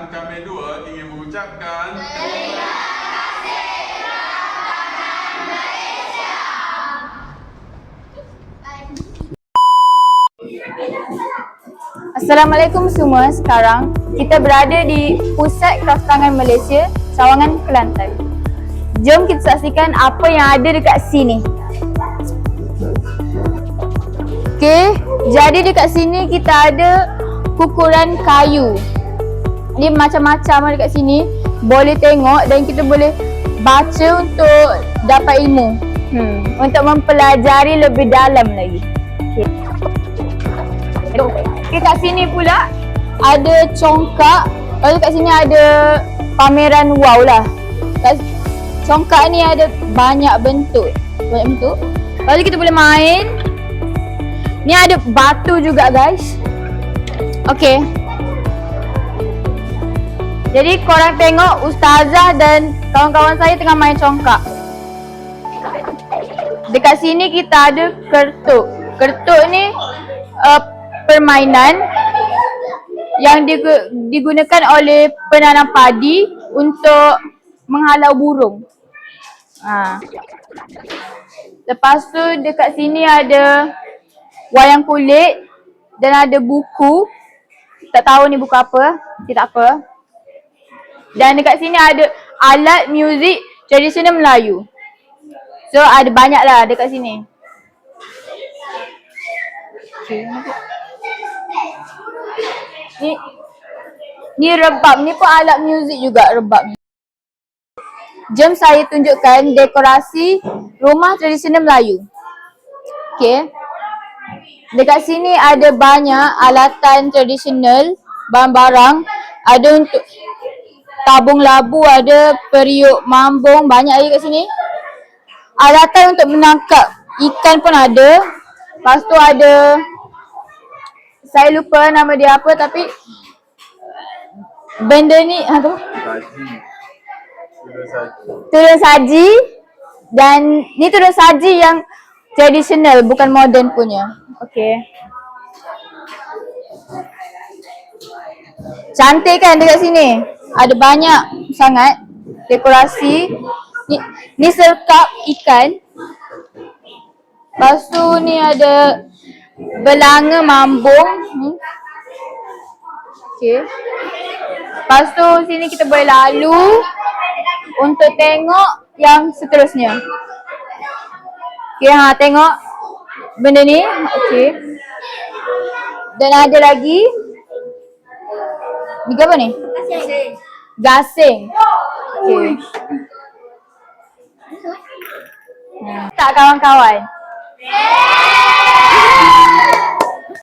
Dan kami dua ingin mengucapkan Assalamualaikum semua. Sekarang kita berada di Pusat Kraftangan Malaysia, Sawangan, Kelantan. Jom kita saksikan apa yang ada dekat sini. Okey, jadi dekat sini kita ada kukuran kayu. Ni macam-macam dekat sini. Boleh tengok dan kita boleh baca untuk dapat ilmu. Untuk mempelajari lebih dalam lagi. Okey, kat sini pula ada congkak. Lalu kat sini ada pameran wow lah. Kat congkak ni ada banyak bentuk. Lalu kita boleh main. Ni ada batu juga guys. Okey. Jadi korang tengok ustazah dan kawan-kawan saya tengah main congkak. Dekat sini kita ada kertuk. Kertuk ni permainan yang digunakan oleh penanam padi untuk menghalau burung. Lepas tu dekat sini ada wayang kulit dan ada buku. Tak tahu ni buku apa, tak apa. Dan dekat sini ada alat muzik tradisional Melayu. So ada banyak lah dekat sini. Ni rebab, ni pun alat muzik juga rebab. Jom saya tunjukkan dekorasi rumah tradisional Melayu. Okey. Dekat sini ada banyak alatan tradisional, barang-barang. Ada untuk tabung labu, ada periuk mambung, banyak lagi kat sini. Alatan untuk menangkap ikan pun ada. Lepas tu ada, saya lupa nama dia apa tapi benda ni tudung saji. Dan ni tudung saji yang tradisional, bukan moden punya. Okey. Cantik kan dekat sini? Ada banyak sangat dekorasi. Ni serkap ikan. Lepas tu ni ada belanga mambung. Okey. Lepas tu sini kita boleh lalu untuk tengok yang seterusnya. Okey, tengok benda ni. Okey. Dan ada lagi. Ni apa ni? Gasing. Okey. Tak kawan-kawan?